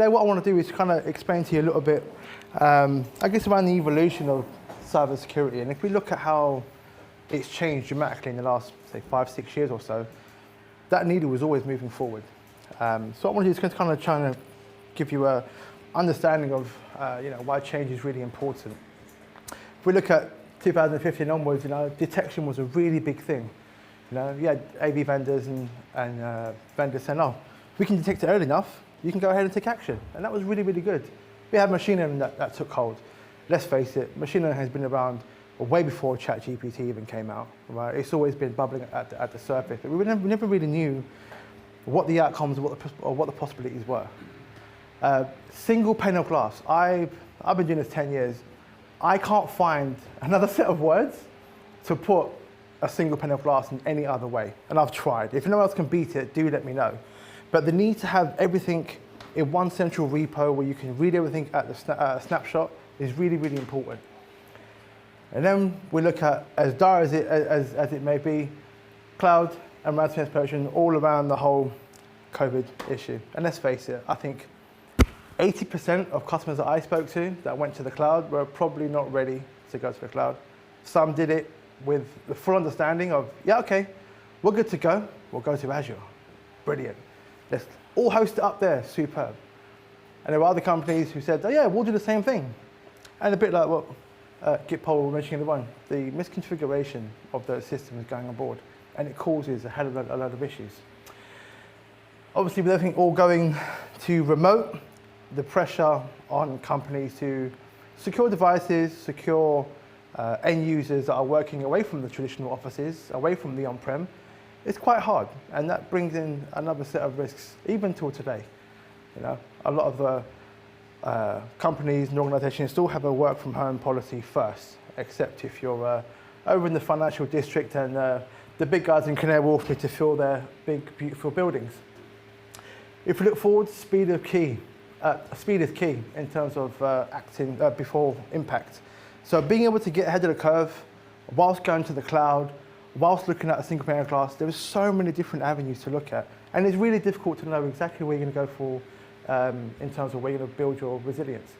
today what I want to do is kind of explain to you a little bit, I guess, around the evolution of cyber security. And if we look at how it's changed dramatically in the last, say, 5-6 years or so, that needle was always moving forward. So what I want to do is kind of try to give you a understanding of why change is really important. If we look at 2015 onwards, detection was a really big thing. You had AV vendors and vendors saying, "Oh, we can detect it early enough. You can go ahead and take action," and that was really, really good. We had machine learning that took hold. Let's face it, machine learning has been around way before ChatGPT even came out. Right? It's always been bubbling at the surface, but we never really knew what the outcomes or what the possibilities were. Single pane of glass. I've been doing this 10 years. I can't find another set of words to put a single pane of glass in any other way, and I've tried. If no one else can beat it, do let me know. But the need to have everything in one central repo where you can read everything at the snapshot is really, really important. And then we look at, as dire as it may be, cloud and ransomware explosion all around the whole COVID issue. And let's face it, I think 80% of customers that I spoke to that went to the cloud were probably not ready to go to the cloud. Some did it with the full understanding of, yeah, okay, we're good to go. We'll go to Azure. Brilliant. Let's all host it up there. Superb. And there were other companies who said, oh, yeah, we'll do the same thing. And a bit like what Gitpol was mentioning earlier on, the misconfiguration of those systems going on board, and it causes a hell of a lot of issues. Obviously, with everything all going to remote, the pressure on companies to secure devices, secure end users that are working away from the traditional offices, away from the on-prem, it's quite hard. And that brings in another set of risks, even till today. A lot of the companies and organizations still have a work from home policy first, except if you're over in the financial district and the big guys in Canary Wharf need to fill their big, beautiful buildings. If we look forward, speed is key in terms of acting before impact. So being able to get ahead of the curve whilst going to the cloud, whilst looking at a single pane of glass, there are so many different avenues to look at. And it's really difficult to know exactly where you're going to go for in terms of where you're going to build your resilience.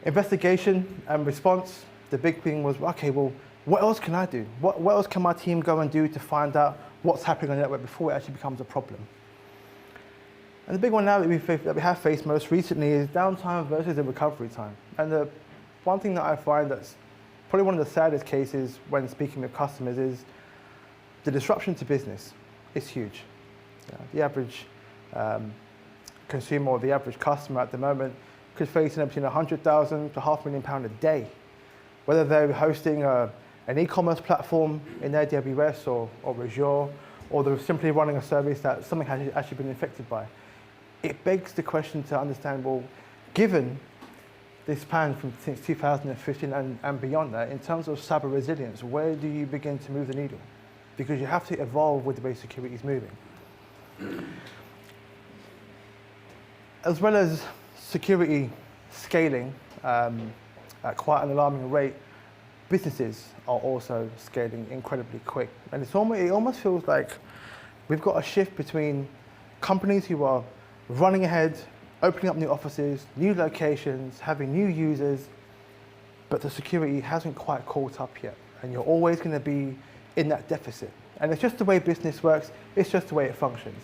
Investigation and response, the big thing was, okay, well, what else can I do? What else can my team go and do to find out what's happening on the network before it actually becomes a problem? And the big one now that we have faced most recently is downtime versus the recovery time. And the one thing that I find that's probably one of the saddest cases when speaking with customers is the disruption to business is huge. The average consumer or the average customer at the moment could face between £100,000 to £500,000 a day, whether they're hosting an e-commerce platform in AWS or Azure, or they're simply running a service that something has actually been infected by. It begs the question to understand, well, given this span from since 2015 and beyond that, in terms of cyber resilience, where do you begin to move the needle? Because you have to evolve with the way security is moving. As well as security scaling at quite an alarming rate, businesses are also scaling incredibly quick. And it almost feels like we've got a shift between companies who are running ahead, opening up new offices, new locations, having new users, but the security hasn't quite caught up yet. And you're always going to be in that deficit. And it's just the way business works, it's just the way it functions.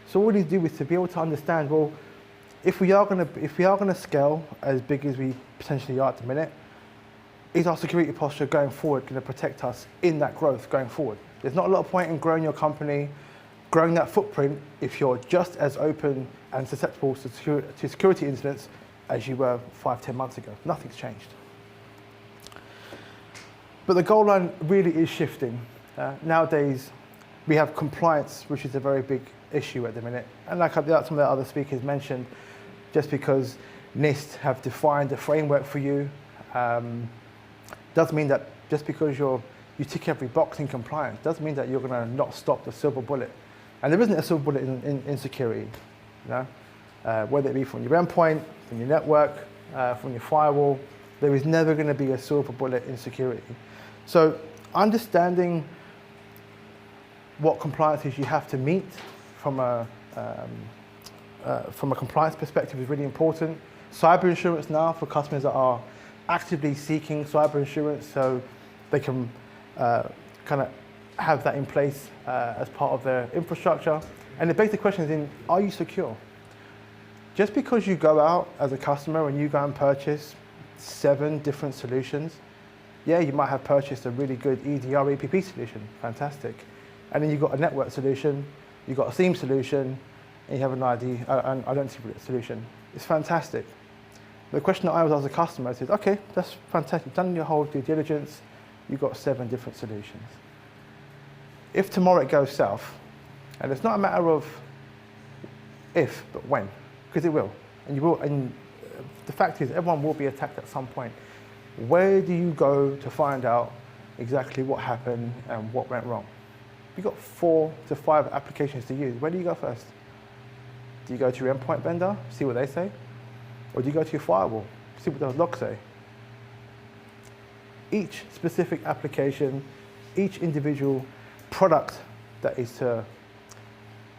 So all we need to do is to be able to understand, well, if we are going to scale as big as we potentially are at the minute, is our security posture going forward going to protect us in that growth going forward? There's not a lot of point in growing your company, growing that footprint, if you're just as open and susceptible to security incidents as you were 5-10 months ago. Nothing's changed. But the goal line really is shifting. Nowadays, we have compliance, which is a very big issue at the minute. And like some of the other speakers mentioned, just because NIST have defined a framework for you, doesn't mean that just because you tick every box in compliance, doesn't mean that you're going to not stop the silver bullet. And there isn't a silver bullet in security, whether it be from your endpoint, from your network, from your firewall, there is never going to be a silver bullet in security. So understanding what compliances you have to meet from a from a compliance perspective is really important. Cyber insurance now for customers that are actively seeking cyber insurance, so they can kind of have that in place as part of their infrastructure. And the basic question is, are you secure? Just because you go out as a customer and you go and purchase 7 different solutions, yeah, you might have purchased a really good EDR EPP solution, fantastic. And then you've got a network solution, you've got a SIEM solution, and you have an an identity solution. It's fantastic. The question that I was as a customer is, okay, that's fantastic. You've done your whole due diligence, you've got 7 different solutions. If tomorrow it goes south, and it's not a matter of if, but when, because it will. And you will, and the fact is everyone will be attacked at some point. Where do you go to find out exactly what happened and what went wrong? You've got 4 to 5 applications to use. Where do you go first? Do you go to your endpoint vendor, see what they say? Or do you go to your firewall, see what those logs say? Each specific application, each individual product that is to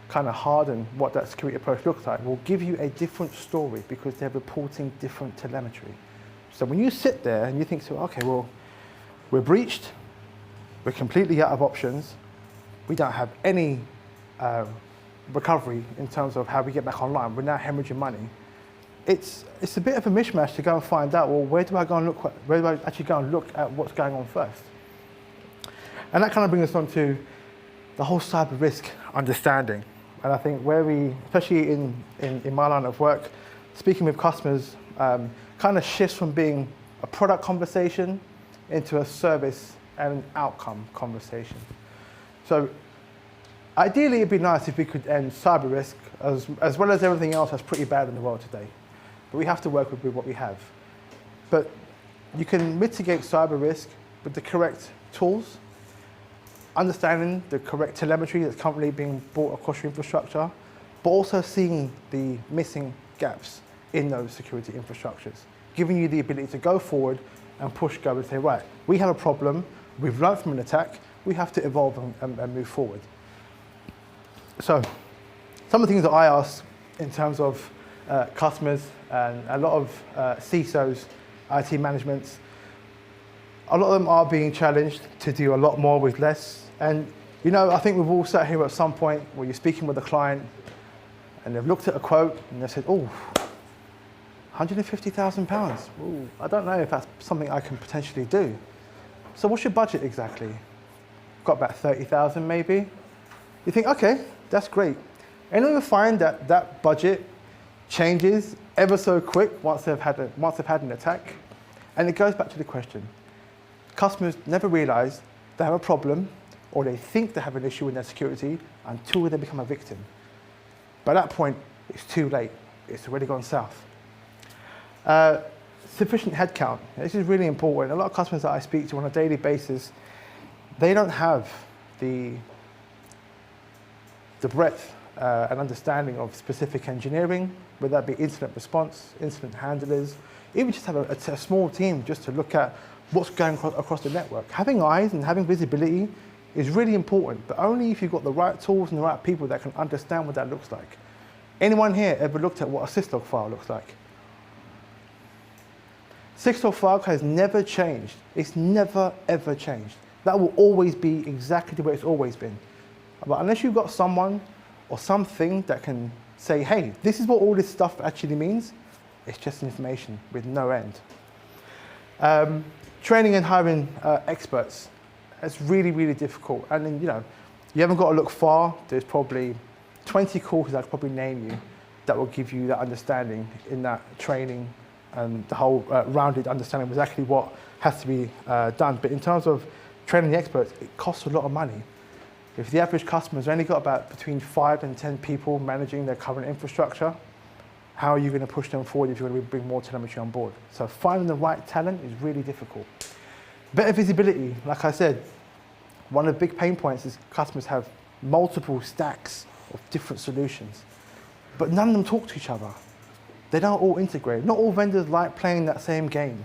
kind of harden what that security approach looks like will give you a different story because they're reporting different telemetry. So when you sit there and you think, so, okay, well, we're breached, we're completely out of options, we don't have any recovery in terms of how we get back online, we're now hemorrhaging money. It's a bit of a mishmash to go and find out, well, where do I actually go and look at what's going on first? And that kind of brings us on to the whole cyber risk understanding. And I think where we, especially in my line of work, speaking with customers, kind of shifts from being a product conversation into a service and an outcome conversation. So ideally, it'd be nice if we could end cyber risk as well as everything else that's pretty bad in the world today. But we have to work with what we have. But you can mitigate cyber risk with the correct tools, understanding the correct telemetry that's currently being brought across your infrastructure, but also seeing the missing gaps in those security infrastructures, giving you the ability to go forward and push go and say, right, we have a problem, we've learned from an attack, we have to evolve and move forward. So some of the things that I ask in terms of customers and a lot of CISOs, IT managements, a lot of them are being challenged to do a lot more with less. And I think we've all sat here at some point where you're speaking with a client and they've looked at a quote and they said, oh, £150,000. Ooh, I don't know if that's something I can potentially do. So what's your budget exactly? Got about 30,000 maybe. You think, okay, that's great. And you'll find that that budget changes ever so quick once they've had an attack. And it goes back to the question. Customers never realize they have a problem or they think they have an issue in their security until they become a victim. By that point, it's too late. It's already gone south. Sufficient headcount. This is really important. A lot of customers that I speak to on a daily basis, they don't have the breadth and understanding of specific engineering, whether that be incident response, incident handlers, even just have a small team just to look at what's going across the network. Having eyes and having visibility is really important, but only if you've got the right tools and the right people that can understand what that looks like. Anyone here ever looked at what a syslog file looks like? Syslog file has never changed. It's never, ever changed. That will always be exactly the way it's always been. But unless you've got someone or something that can say, hey, this is what all this stuff actually means, it's just information with no end. Training and hiring experts, it's really, really difficult. And then, you haven't got to look far. There's probably 20 courses I could probably name you that will give you that understanding in that training and the whole rounded understanding of exactly what has to be done. But in terms of training the experts, it costs a lot of money. If the average customer's only got about between 5 and 10 people managing their current infrastructure, how are you going to push them forward if you're going to bring more telemetry on board? So finding the right talent is really difficult. Better visibility, like I said, one of the big pain points is customers have multiple stacks of different solutions, but none of them talk to each other. They don't all integrate. Not all vendors like playing that same game,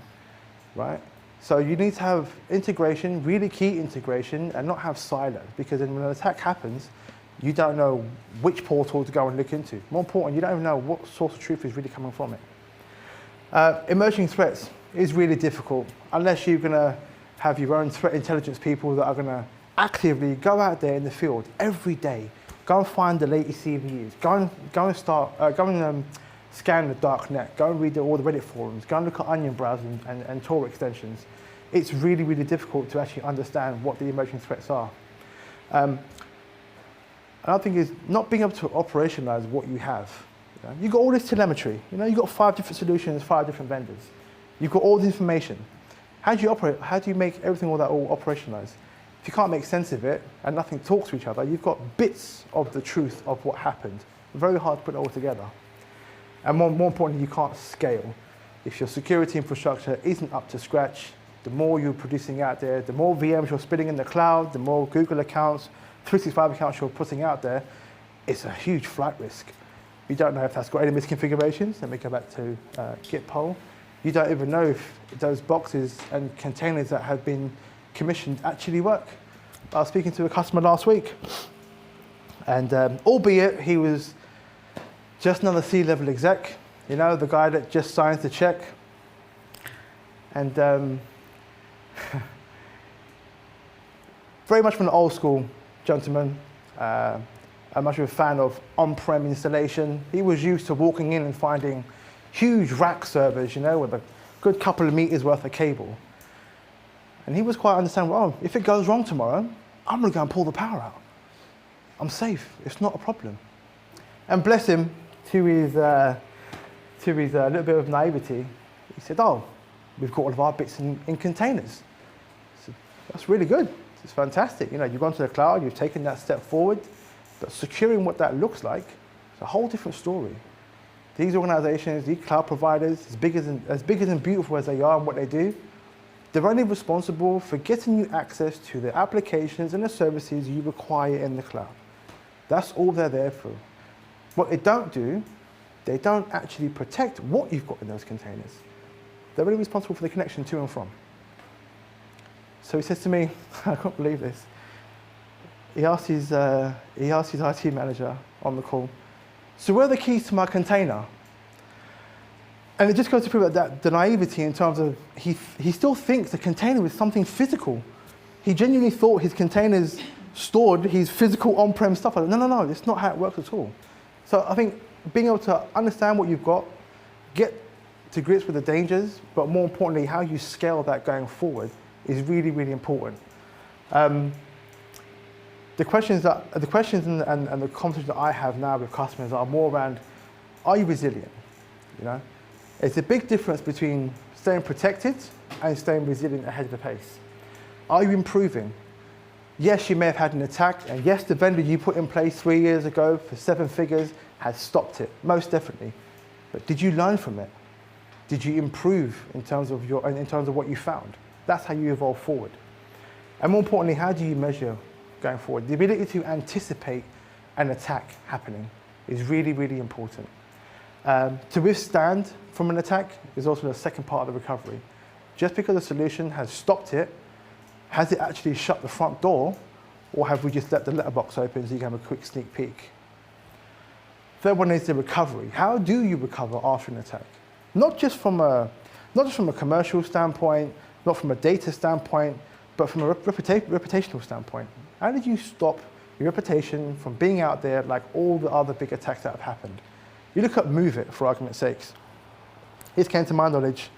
right? So you need to have integration, really key integration, and not have silos, because then when an attack happens, You don't know which portal to go and look into. More important, you don't even know what source of truth is really coming from it. Emerging threats is really difficult unless you're going to have your own threat intelligence people that are going to actively go out there in the field every day, go and find the latest CVEs, go and scan the dark net, go and read all the Reddit forums, go and look at Onion browsers and Tor extensions. It's really, really difficult to actually understand what the emerging threats are. Another thing is not being able to operationalize what you have. You've got all this telemetry. You've got 5 different solutions, 5 different vendors. You've got all this information. How do you operate? How do you make everything all operationalized? If you can't make sense of it and nothing talks to each other, you've got bits of the truth of what happened. Very hard to put it all together. And more importantly, you can't scale. If your security infrastructure isn't up to scratch, the more you're producing out there, the more VMs you're spinning in the cloud, the more Google accounts, 365 accounts you're putting out there, it's a huge flight risk. You don't know if that's got any misconfigurations. Let me go back to Git poll. You don't even know if those boxes and containers that have been commissioned actually work. I was speaking to a customer last week, and albeit he was just another C-level exec, the guy that just signs the check, and very much from an old school gentleman, I'm much of a fan of on-prem installation. He was used to walking in and finding huge rack servers, with a good couple of meters worth of cable. And he was quite understandable. If it goes wrong tomorrow, I'm going to go and pull the power out. I'm safe. It's not a problem. And bless him, to his little bit of naivety, he said, we've got all of our bits in containers. So that's really good. It's fantastic. You've gone to the cloud, you've taken that step forward, but securing what that looks like is a whole different story. These organizations, these cloud providers, as big and beautiful as they are and what they do, they're only responsible for getting you access to the applications and the services you require in the cloud. That's all they're there for. What they don't do, they don't actually protect what you've got in those containers. They're only responsible for the connection to and from. So he says to me, I can't believe this. He asked his IT manager on the call, so where are the keys to my container? And it just goes to prove that the naivety in terms of he still thinks the container is something physical. He genuinely thought his containers stored his physical on-prem stuff. No, it's not how it works at all. So I think being able to understand what you've got, get to grips with the dangers, but more importantly, how you scale that going forward is really, really important. The questions and the conversations that I have now with customers are more around, are you resilient? It's a big difference between staying protected and staying resilient ahead of the pace. Are you improving? Yes, you may have had an attack, and yes, the vendor you put in place 3 years ago for 7 figures has stopped it, most definitely. But did you learn from it? Did you improve in terms of what you found? That's how you evolve forward. And more importantly, how do you measure going forward? The ability to anticipate an attack happening is really, really important. To withstand from an attack is also the second part of the recovery. Just because a solution has stopped it, has it actually shut the front door, or have we just let the letterbox open so you can have a quick sneak peek? Third one is the recovery. How do you recover after an attack? Not just from a commercial standpoint, not from a data standpoint, but from a reputational standpoint. How did you stop your reputation from being out there like all the other big attacks that have happened? You look at MoveIt, for argument's sakes. This came to my knowledge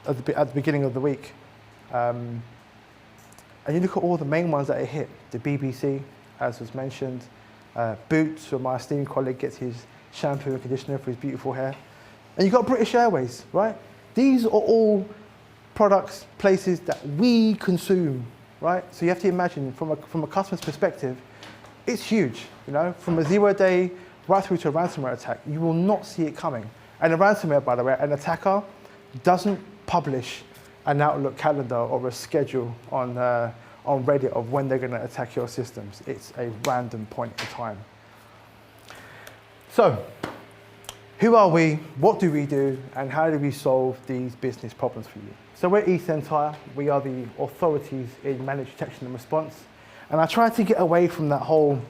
at the beginning of the week. And you look at all the main ones that it hit. The BBC, as was mentioned. Boots, where my esteemed colleague gets his shampoo and conditioner for his beautiful hair. And you've got British Airways, right? These are all products, places that we consume, right? So you have to imagine from a customer's perspective, it's huge, from a 0-day right through to a ransomware attack. You will not see it coming. And a ransomware, by the way, an attacker doesn't publish an Outlook calendar or a schedule on Reddit of when they're going to attack your systems. It's a random point in time. So, who are we, what do we do, and how do we solve these business problems for you? So we're esentire. We are the authorities in managed detection and response. And I try to get away from that whole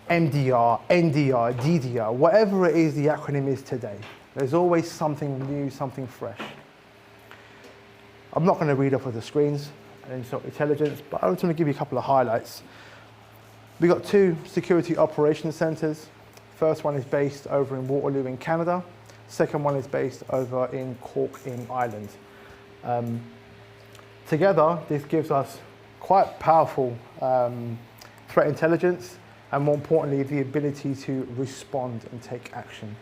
MDR, NDR, DDR, whatever it is the acronym is today. There's always something new, something fresh. I'm not going to read off of the screens and SOC intelligence, but I just want to give you a couple of highlights. We've got 2 security operations centers. First one is based over in Waterloo in Canada. Second one is based over in Cork in Ireland. Together, this gives us quite powerful threat intelligence, and more importantly, the ability to respond and take action.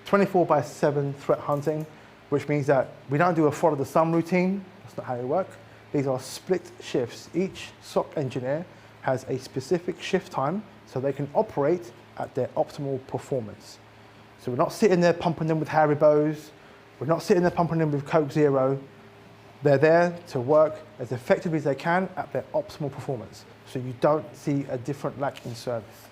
24/7 threat hunting, which means that we don't do a follow the sun routine. That's not how they work. These are split shifts. Each SOC engineer has a specific shift time so they can operate at their optimal performance. So we're not sitting there pumping them with Haribos. We're not sitting there pumping them with Coke Zero. They're there to work as effectively as they can at their optimal performance. So you don't see a different lack in service.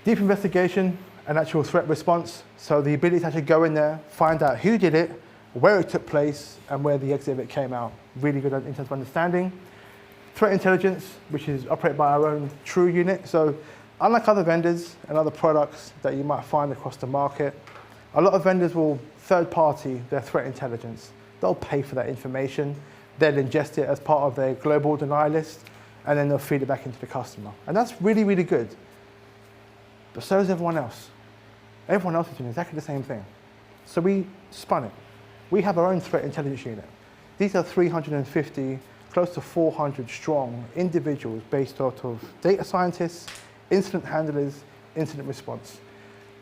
Deep investigation and actual threat response. So the ability to actually go in there, find out who did it, where it took place, and where the exit of it came out. Really good in terms of understanding. Threat intelligence, which is operated by our own true unit. So unlike other vendors and other products that you might find across the market, a lot of vendors will third-party their threat intelligence. They'll pay for that information. They'll ingest it as part of their global deny list, and then they'll feed it back into the customer. And that's really, really good. But so is everyone else. Everyone else is doing exactly the same thing. So we spun it. We have our own threat intelligence unit. These are 350, close to 400 strong individuals based out of data scientists, incident handlers, incident response.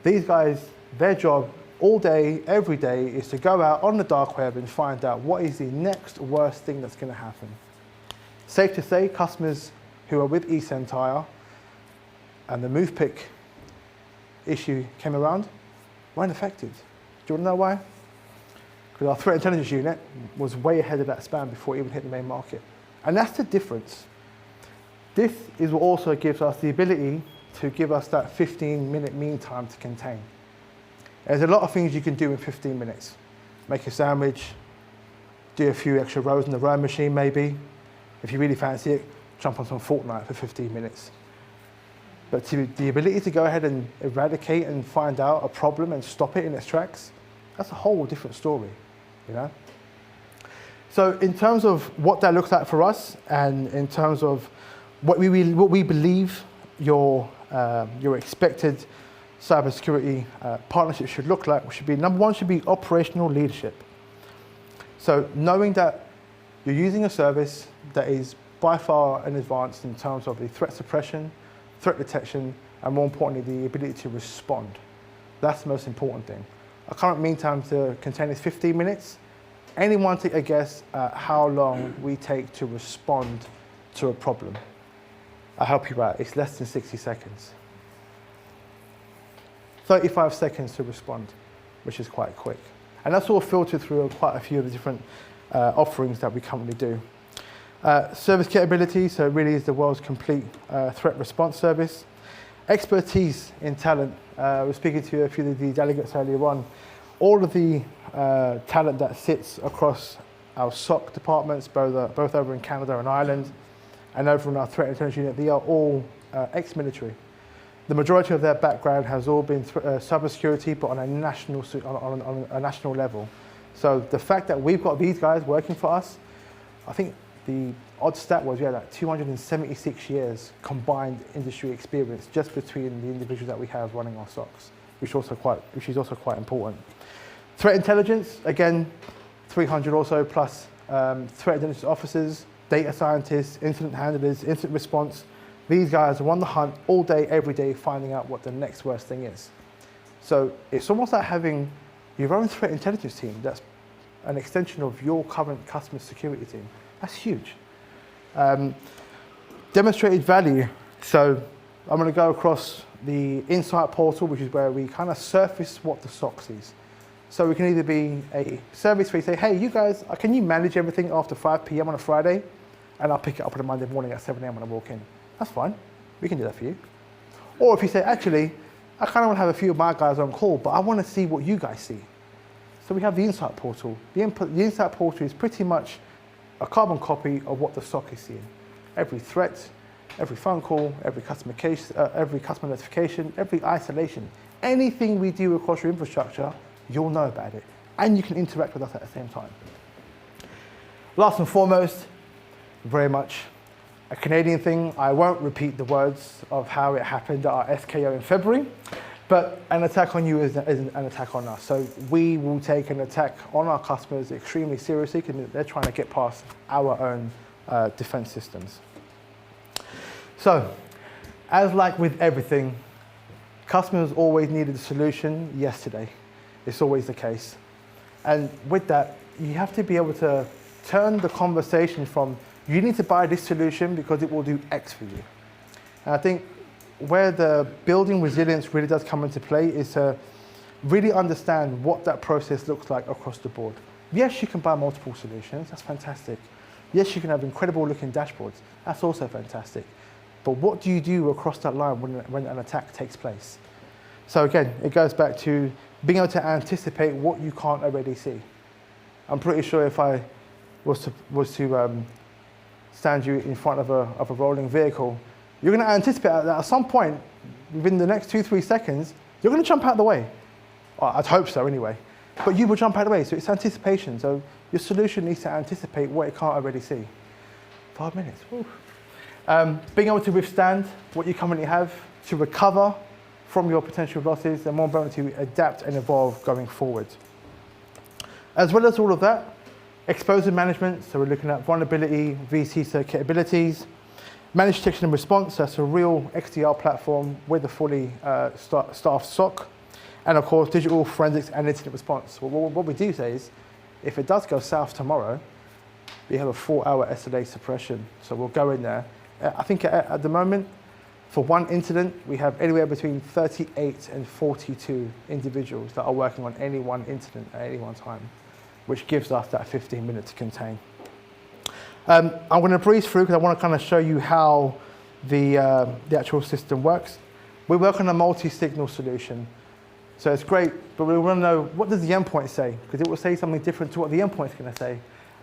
These guys, their job all day, every day, is to go out on the dark web and find out what is the next worst thing that's going to happen. Safe to say, customers who are with esentire and the MovePick issue came around weren't affected. Do you want to know why? Because our threat intelligence unit was way ahead of that span before it even hit the main market. And that's the difference. This is what also gives us the ability to give us that 15-minute mean time to contain. There's a lot of things you can do in 15 minutes. Make a sandwich, do a few extra rows in the rowing machine maybe. If you really fancy it, jump on some Fortnite for 15 minutes. But the ability to go ahead and eradicate and find out a problem and stop it in its tracks, that's a whole different story, you know? So in terms of what that looks like for us, and in terms of what we believe your expected cybersecurity partnership should look like, should be, number one, should be operational leadership. So knowing that you're using a service that is by far an advanced in terms of the threat suppression, threat detection, and more importantly, the ability to respond. That's the most important thing. Our current mean time to contain is 15 minutes. Anyone take a guess at how long we take to respond to a problem? I'll help you out. It's less than 60 seconds. 35 seconds to respond, which is quite quick. And that's all filtered through quite a few of the different offerings that we currently do. Service capability, so it really is the world's complete threat response service. Expertise in talent. I was speaking to a few of the delegates earlier on. All of the talent that sits across our SOC departments, both over in Canada and Ireland, and over in our threat intelligence unit, they are all ex-military. The majority of their background has all been cybersecurity, but on a national level. So the fact that we've got these guys working for us, I think the odd stat was, yeah, like 276 years combined industry experience just between the individuals that we have running our SOCs, which is also quite important. Threat intelligence, again, 300 or so plus threat intelligence officers, data scientists, incident handlers, incident response. These guys are on the hunt all day, every day, finding out what the next worst thing is. So it's almost like having your own threat intelligence team that's an extension of your current customer security team. That's huge. Demonstrated value. So I'm going to go across the Insight portal, which is where we kind of surface what the SOC sees. So we can either be a service where you say, hey, you guys, can you manage everything after 5 p.m. on a Friday? And I'll pick it up on a Monday morning at 7 a.m. when I walk in. That's fine. We can do that for you. Or if you say, actually, I kind of want to have a few of my guys on call, but I want to see what you guys see. So we have the Insight portal. The Insight portal is pretty much a carbon copy of what the SOC is seeing. Every threat, every phone call, every customer case, every customer notification, every isolation. Anything we do across your infrastructure, you'll know about it. And you can interact with us at the same time. Last and foremost, very much a Canadian thing. I won't repeat the words of how it happened at our SKO in February, but an attack on you is an attack on us. So we will take an attack on our customers extremely seriously because they're trying to get past our own defense systems. So, as like with everything, customers always needed a solution yesterday. It's always the case. And with that, you have to be able to turn the conversation from, you need to buy this solution because it will do X for you. And I think where the building resilience really does come into play is to really understand what that process looks like across the board. Yes, you can buy multiple solutions, that's fantastic. Yes, you can have incredible looking dashboards, that's also fantastic. But what do you do across that line when an attack takes place? So again, it goes back to being able to anticipate what you can't already see. I'm pretty sure if I was to stand you in front of a rolling vehicle, you're going to anticipate that at some point, within the next 2-3 seconds, you're going to jump out of the way. Well, I'd hope so anyway. But you will jump out of the way, so it's anticipation. So your solution needs to anticipate what it can't already see. 5 minutes, woo. Being able to withstand what you currently have, to recover from your potential losses, and more importantly, to adapt and evolve going forward. As well as all of that, exposure management, so we're looking at vulnerability, VC capabilities, managed detection and response, that's a real XDR platform with a fully staffed SOC, and of course, digital forensics and incident response. Well, what we do say is, if it does go south tomorrow, we have a 4-hour SLA suppression, so we'll go in there. I think at the moment, for one incident, we have anywhere between 38 and 42 individuals that are working on any one incident at any one time, which gives us that 15 minutes to contain. I'm going to breeze through because I want to kind of show you how the actual system works. We work on a multi-signal solution. So it's great, but we want to know, what does the endpoint say? Because it will say something different to what the endpoint's going to say.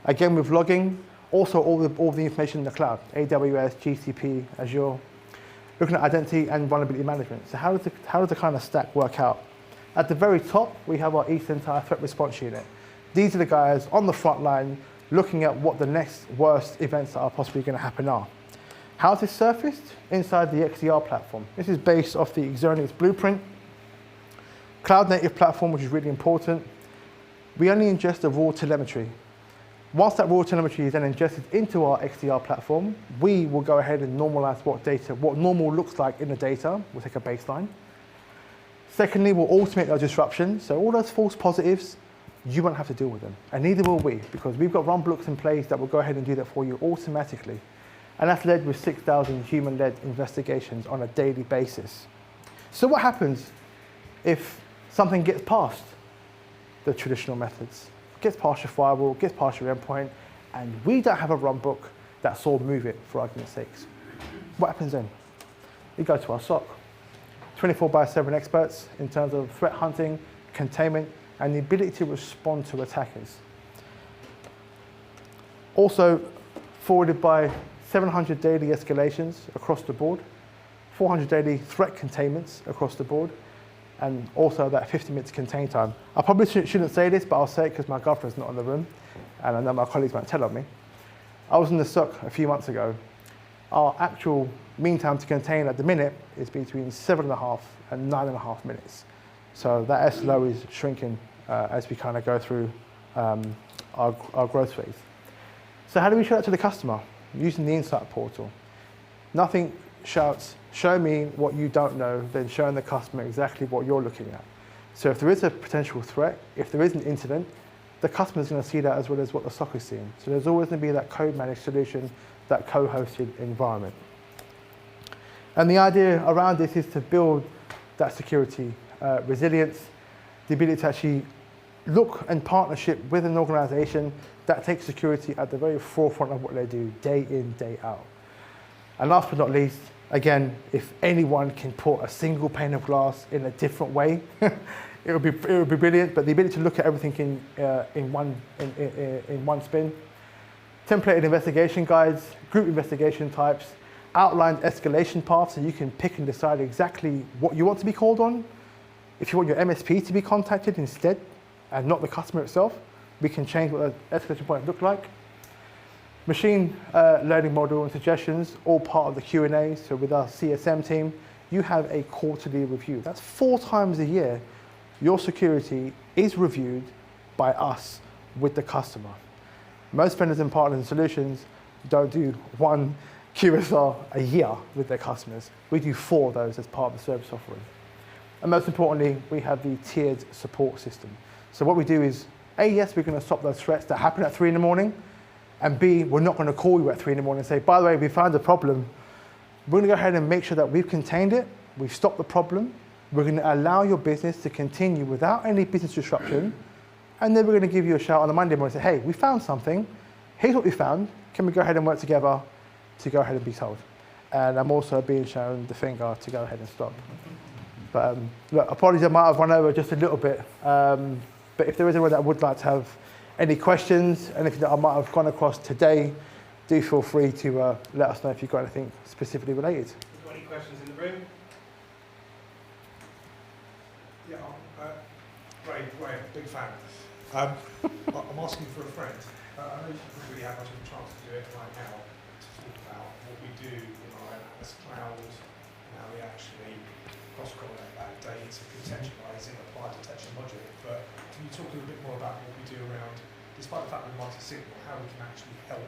Again, with logging, also all the information in the cloud, AWS, GCP, Azure. Looking at identity and vulnerability management. So how does the kind of stack work out? At the very top, we have our esentire threat response unit. These are the guys on the front line looking at what the next worst events that are possibly going to happen are. How is this surfaced? Inside the XDR platform. This is based off the Exonius blueprint. Cloud native platform, which is really important. We only ingest the raw telemetry. Once that raw telemetry is then ingested into our XDR platform, we will go ahead and normalize what normal looks like in the data. We'll take a baseline. Secondly, we'll automate those disruptions. So all those false positives, you won't have to deal with them. And neither will we, because we've got runbooks in place that will go ahead and do that for you automatically. And that's led with 6,000 human-led investigations on a daily basis. So what happens if something gets past the traditional methods? Gets past your firewall, gets past your endpoint, and we don't have a runbook that saw move it, for argument's sakes. What happens then? We go to our SOC, 24/7 experts in terms of threat hunting, containment, and the ability to respond to attackers. Also, forwarded by 700 daily escalations across the board, 400 daily threat containments across the board, and also that 50 minutes contain time. I probably shouldn't say this, but I'll say it because my girlfriend's not in the room, and I know my colleagues won't tell on me. I was in the SOC a few months ago. Our actual mean time to contain at the minute is between 7.5 and 9.5 minutes. So that SLO is shrinking as we kind of go through our growth phase. So how do we show that to the customer? Using the Insight portal. Nothing shouts, show me what you don't know, then showing the customer exactly what you're looking at. So if there is a potential threat, if there is an incident, the customer's going to see that as well as what the SOC is seeing. So there's always going to be that code-managed solution, that co-hosted environment. And the idea around this is to build that security resilience, the ability to actually look and partnership with an organization that takes security at the very forefront of what they do, day in, day out. And last but not least, again, if anyone can put a single pane of glass in a different way, it would be brilliant. But the ability to look at everything in one spin, templated investigation guides, group investigation types, outlined escalation paths, so you can pick and decide exactly what you want to be called on. If you want your MSP to be contacted instead, and not the customer itself, we can change what the escalation points look like. Machine learning model and suggestions, all part of the Q&A. So with our CSM team, you have a quarterly review. That's 4 times a year. Your security is reviewed by us with the customer. Most vendors and partners and solutions don't do 1 QSR a year with their customers. We do 4 of those as part of the service offering. And most importantly, we have the tiered support system. So what we do is, A, yes, we're going to stop those threats that happen at 3 in the morning, and B, we're not going to call you at 3 in the morning and say, by the way, we found a problem. We're going to go ahead and make sure that we've contained it, we've stopped the problem, we're going to allow your business to continue without any business disruption, and then we're going to give you a shout on a Monday morning and say, hey, we found something, here's what we found, can we go ahead and work together to go ahead and be told? And I'm also being shown the finger to go ahead and stop. But look, apologies, I might have run over just a little bit, but if there is anyone that would like to have any questions, anything that I might have gone across today, do feel free to let us know if you've got anything specifically related. Any questions in the room? Yeah, Ray, big fan. I'm asking for a friend. I know you haven't really had much of a chance to do it right now, to talk about what we do in our Atlas Cloud, and how we actually cross-correlate that data, contextualize it, apply a detection module. But can you talk a little bit more about what we do around, despite the fact we're multi-signal, how we can actually help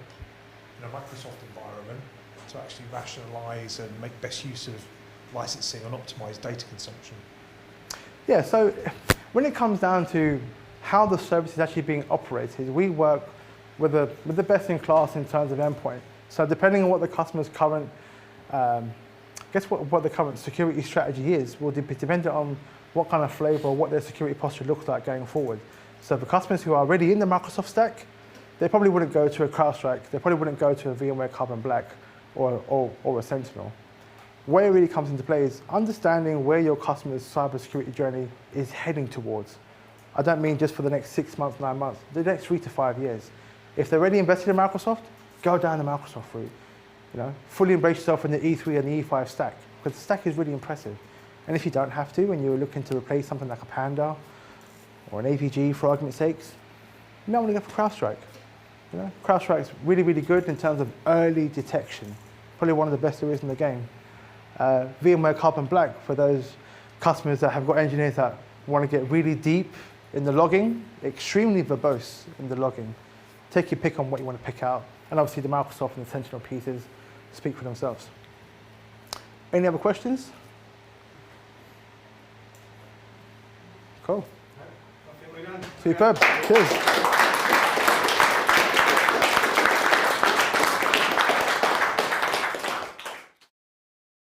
in a Microsoft environment to actually rationalize and make best use of licensing and optimize data consumption? Yeah, so when it comes down to how the service is actually being operated, we work with the best in class in terms of endpoint. So depending on what the customer's current, what the current security strategy is, will be dependent on what kind of flavor or what their security posture looks like going forward. So for customers who are already in the Microsoft stack, they probably wouldn't go to a CrowdStrike, they probably wouldn't go to a VMware Carbon Black or a Sentinel. Where it really comes into play is understanding where your customer's cybersecurity journey is heading towards. I don't mean just for the next 6 months, 9 months, the next 3 to 5 years. If they're already invested in Microsoft, go down the Microsoft route. You know, fully embrace yourself in the E3 and the E5 stack, because the stack is really impressive. And if you don't have to, and you're looking to replace something like a Panda or an APG for argument's sakes, you might want to go for CrowdStrike. You know, CrowdStrike's really, really good in terms of early detection. Probably one of the best there is in the game. VMware Carbon Black, for those customers that have got engineers that want to get really deep in the logging, extremely verbose in the logging. Take your pick on what you want to pick out. And obviously the Microsoft and the Sentinel pieces speak for themselves. Any other questions? Cool. I think we're done. Superb. Cheers.